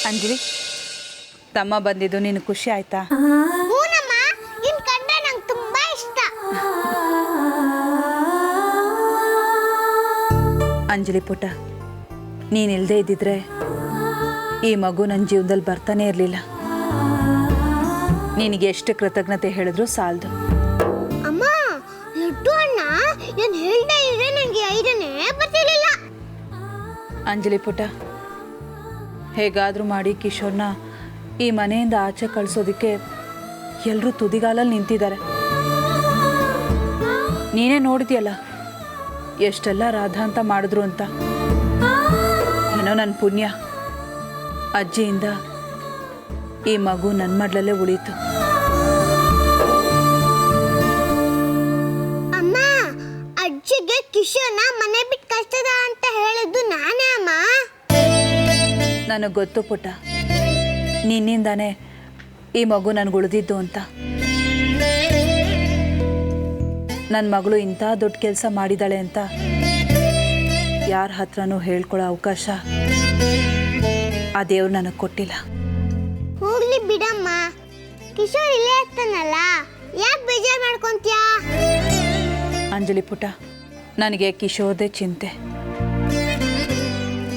ಅಂಜಲಿ, ತಮ್ಮ ಬಂದಿದ್ದು ನೀನು ಖುಷಿ ಆಯ್ತಾ? ಹೂನಮ್ಮ, ನಿನ್ ಕಂಡ್ರೆ ನಂಗೆ ತುಂಬಾ ಇಷ್ಟ. ಅಂಜಲಿ ಪುಟ್ಟ, ನೀನಿಲ್ಲದೆ ಇದ್ದಿದ್ರೆ ಈ ಮಗು ನನ್ನ ಜೀವನದಲ್ಲಿ ಬರ್ತಾನೆ ಇರಲಿಲ್ಲ. ನಿನಗೆ ಎಷ್ಟು ಕೃತಜ್ಞತೆ ಹೇಳಿದ್ರು ಸಾಲದು. ಅಮ್ಮ, ಲಡ್ಡು ಅಣ್ಣ ಏನು ಹೇಳ್ದೆ ಇದ್ರೆ ನನಗೆ ಐದನೇ ಬರ್ತಿರ್ಲಿಲ್ಲ. ಅಂಜಲಿ ಪುಟ್ಟ, ಹೇಗಾದರೂ ಮಾಡಿ ಕಿಶೋರ್ನ ಈ ಮನೆಯಿಂದ ಆಚೆ ಕಳಿಸೋದಕ್ಕೆ ಎಲ್ಲರೂ ತುದಿಗಾಲಲ್ಲಿ ನಿಂತಿದ್ದಾರೆ. ನೀನೇ ನೋಡಿದ್ಯಲ್ಲ ಎಷ್ಟೆಲ್ಲ ರಾಧ ಅಂತ ಮಾಡಿದ್ರು ಅಂತ. ಏನೋ ನನ್ನ ಪುಣ್ಯ, ಅಜ್ಜಿಯಿಂದ ಈ ಮಗು ನನ್ನ ಮಡ್ಲಲ್ಲೇ ಉಳೀತು. ಅಮ್ಮ, ಅಜ್ಜಿಗೆ ಕಿಶೋರ್ನ ಮನೆ ಬಿಟ್ಟು ಕಳ್ಸದ ಅಂತ ಹೇಳಿದ್ದು ನಾನೇ ಅಮ್ಮ. ನನಗೆ ಗೊತ್ತು ಪುಟ್ಟ, ನಿನ್ನಿಂದಾನೇ ಈ ಮಗು ನನಗೆ ಉಳಿದಿದ್ದು ಅಂತ. ನನ್ನ ಮಗಳು ಇಂಥ ದೊಡ್ಡ ಕೆಲಸ ಮಾಡಿದಾಳೆ ಅಂತ ಯಾರ ಹತ್ರನೂ ಹೇಳ್ಕೊಳ್ಳೋ ಅವಕಾಶ ಆ ದೇವ್ರು ನನಗೆ ಕೊಟ್ಟಿಲ್ಲ. ಹೋಗ್ಲಿ ಬಿಡಮ್ಮ, ಕಿಶೋರ್ ಇಲ್ಲೇ ಇರ್ತಾನಲ್ಲ, ಯಾಕೆ ಬೇಜಾರು ಮಾಡ್ಕೊಂತೀಯ? ಅಂಜಲಿ ಪುಟ್ಟ, ನನಗೆ ಕಿಶೋರ್ದೇ ಚಿಂತೆ.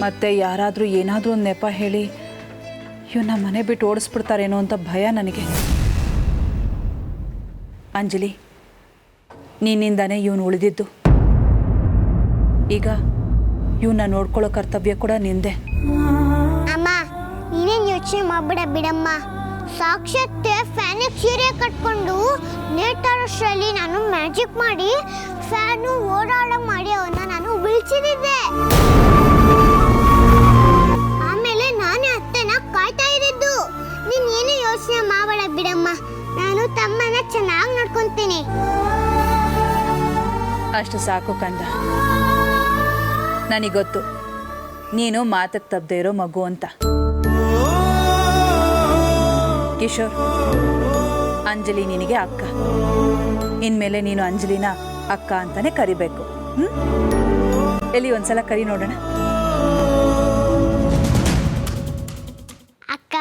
ಮತ್ತೆ ಯಾರಾದರೂ ಏನಾದರೂ ಒಂದು ನೆಪ ಹೇಳಿ ಇವನ್ನ ಮನೆ ಬಿಟ್ಟು ಓಡಿಸ್ಬಿಡ್ತಾರೇನೋ ಅಂತ ಭಯ ನನಗೆ. ಅಂಜಲಿ, ನಿನ್ನಿಂದಾನೇ ಇವನು ಉಳಿದಿದ್ದು. ಈಗ ಇವನ್ನ ನೋಡ್ಕೊಳ್ಳೋ ಕರ್ತವ್ಯ ಕೂಡ ನಿಂದೆ. ಅಮ್ಮ, ನೀನೇನು ಯೋಚನೆ ಮಾಡ್ಬಿಡ ಬಿಡಮ್ಮ. ಸಾಕ್ಷಾತ್ ಫ್ಯಾನಿಗೆ ಸೀರೆ ಕಟ್ಕೊಂಡು ನೇತಾಡೋಷ್ಟರಲ್ಲಿ ನಾನು ಮ್ಯಾಜಿಕ್ ಮಾಡಿ ಫ್ಯಾನು ಓಡಾಡೋ ಮಾಡಿ ಅವನ್ನ ನಾನು ಬೀಳ್ಸಿದ್ದೆ. ಆಮೇಲೆ ನಾನೇ ಅತ್ತೆನ ಕಾಯ್ತಾ ಇದ್ದಿದ್ದು. ನೀನ್ ಏನು ಯೋಚನೆ ಮಾಡಬೇಡ ಬಿಡಮ್ಮ, ನಾನು ತಮ್ಮನ ಚೆನ್ನಾಗಿ ನೋಡ್ಕೊಂತೀನಿ. ಅಷ್ಟು ಸಾಕು ಕಂದ. ನನಗೊತ್ತು ನೀನು ಮಾತಕ್ಕೆ ತಪ್ಪದೆ ಇರೋ ಮಗು ಅಂತ. ಕಿಶೋರ್, ಅಂಜಲಿ ನಿನಗೆ ಅಕ್ಕ. ಇನ್ಮೇಲೆ ನೀನು ಅಂಜಲಿನ ಅಕ್ಕ ಅಂತಾನೆ ಕರಿಬೇಕು. ಎಲ್ಲಿ ಒಂದ್ಸಲ ಕರಿ ನೋಡೋಣ. ಅಕ್ಕ.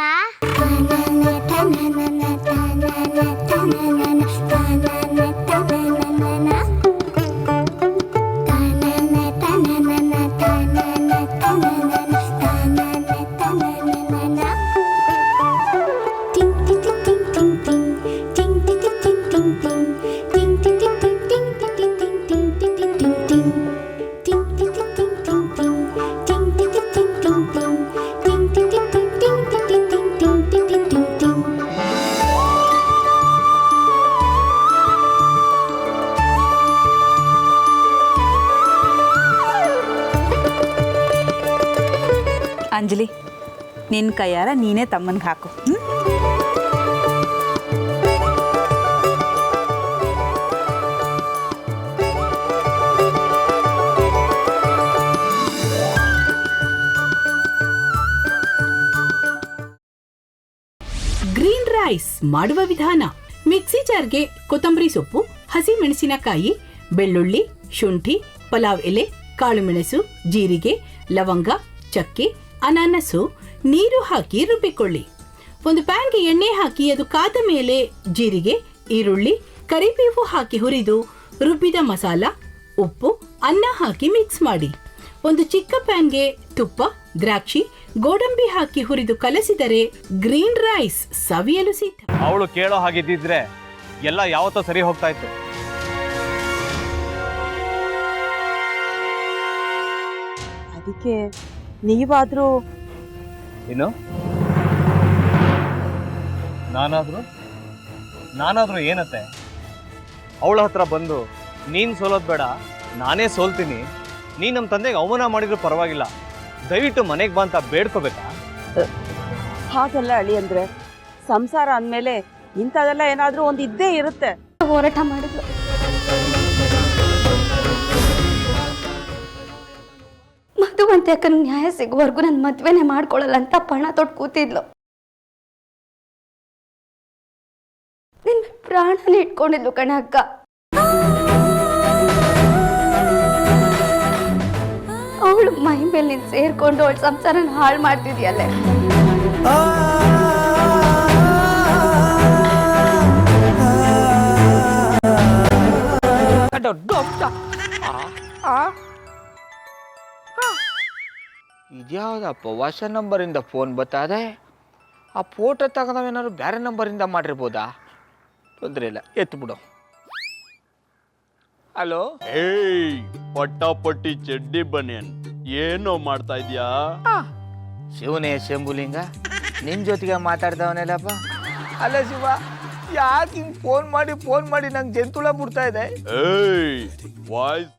ಅಂಜಲಿ, ನಿನ್ನ ಕೈಯಾರ ನೀನೇ ತಮ್ಮನಿಗೆ ಹಾಕು. ಗ್ರೀನ್ ರೈಸ್ ಮಾಡುವ ವಿಧಾನ: ಮಿಕ್ಸಿ ಜಾರ್ಗೆ ಕೊತ್ತಂಬರಿ ಸೊಪ್ಪು, ಹಸಿ ಮೆಣಸಿನಕಾಯಿ, ಬೆಳ್ಳುಳ್ಳಿ, ಶುಂಠಿ, ಪಲಾವ್ ಎಲೆ, ಕಾಳುಮೆಣಸು, ಜೀರಿಗೆ, ಲವಂಗ, ಚಕ್ಕೆ, ಅನಾನಸು, ನೀರು ಹಾಕಿ ರುಬ್ಬಿಕೊಳ್ಳಿ. ಒಂದು ಪ್ಯಾನ್ಗೆ ಎಣ್ಣೆ ಹಾಕಿ ಅದು ಕಾದ ಮೇಲೆ ಜೀರಿಗೆ, ಈರುಳ್ಳಿ, ಕರಿಬೇವು ಹಾಕಿ ಹುರಿದು ರುಬ್ಬಿದ ಮಸಾಲ, ಉಪ್ಪು, ಅನ್ನ ಹಾಕಿ ಮಿಕ್ಸ್ ಮಾಡಿ. ಒಂದು ಚಿಕ್ಕ ಪ್ಯಾನ್ಗೆ ತುಪ್ಪ, ದ್ರಾಕ್ಷಿ, ಗೋಡಂಬಿ ಹಾಕಿ ಹುರಿದು ಕಲಸಿದರೆ ಗ್ರೀನ್ ರೈಸ್ ಸವಿಯಲು ಸಿದ್ಧ. ಅವಳು ಕೇಳೋ ಹಾಗಿದ್ದಿದ್ರೆ ಎಲ್ಲ ಯಾವತ್ತೋ ಸರಿ ಹೋಗ್ತಾ ಇತ್ತು. ಅದಕ್ಕೆ ನೀವಾದ್ರೂ ಏನು? ನಾನಾದ್ರೂ ಏನತ್ತೆ? ಅವಳ ಹತ್ರ ಬಂದು ನೀನು ಸೋಲೋದು ಬೇಡ, ನಾನೇ ಸೋಲ್ತೀನಿ, ನೀನು ನಮ್ಮ ತಂದೆಗೆ ಅವಮಾನ ಮಾಡಿದ್ರು ಪರವಾಗಿಲ್ಲ, ದಯವಿಟ್ಟು ಮನೆಗೆ ಬಾ ಅಂತ ಬೇಡ್ಕೋಬೇಕಾ? ಹಾಗೆಲ್ಲ ಅಳಿ ಅಂದ್ರೆ ಸಂಸಾರ ಅಂದಮೇಲೆ ಇಂಥದೆಲ್ಲ ಏನಾದ್ರೂ ಒಂದು ಇದ್ದೇ ಇರುತ್ತೆ. ಹೋರಾಟ ಮಾಡಿದ್ಲು. ಮಧುವಂತೆ ಅಕ್ಕನ ನ್ಯಾಯ ಸಿಗುವವರೆಗೂ ನನ್ನ ಮದ್ವೆನೇ ಮಾಡ್ಕೊಳ್ಳಲ್ಲ ಅಂತ ಪಣ ತೊಟ್ಟು ಕೂತಿದ್ಲು. ನಿನ್ನ ಪ್ರಾಣನೇ ಇಟ್ಕೊಂಡಿದ್ಲು ಕಣ ಅಕ್ಕ. ಅವಳು ಮೈ ಮೇಲೆ ನೀನು ಸೇರ್ಕೊಂಡು ಅವಳ ಸಂಸಾರನ ಹಾಳು ಮಾಡ್ತಿದ್ಯಲ್ಲೇ. ಇದ್ಯಾವುದಪ್ಪ ಹೊಸ ನಂಬರಿಂದ ಫೋನ್ ಬರ್ತದೆ. ಆ ಫೋಟೋ ತಗೊಂಡವೇನಾದ್ರು ಬೇರೆ ನಂಬರಿಂದ ಮಾಡಿರ್ಬೋದಾ? ತೊಂದರೆ ಇಲ್ಲ, ಎತ್ತು ಬಿಡು. ಹಲೋ, ಏಯ್ ಪಟ್ಟಾಪಟ್ಟಿ ಚಡ್ಡಿ ಬನಿಯನ್, ಏನೋ ಮಾಡ್ತಾ ಇದ್ಯಾ? ಶಿವನೇ ಶಂಭುಲಿಂಗ, ನಿನ್ ಜೊತೆಗೆ ಮಾತಾಡ್ದವನೇಲಪ್ಪ. ಅಲ್ಲ ಶಿವ, ಯಾಕೆ ಹಿಂಗೆ ಫೋನ್ ಮಾಡಿ ನಂಗೆ ಜಂತುಳ ಬಿಡ್ತಾ ಇದೆ? ಏಯ್ ವಾಯ್ಸ್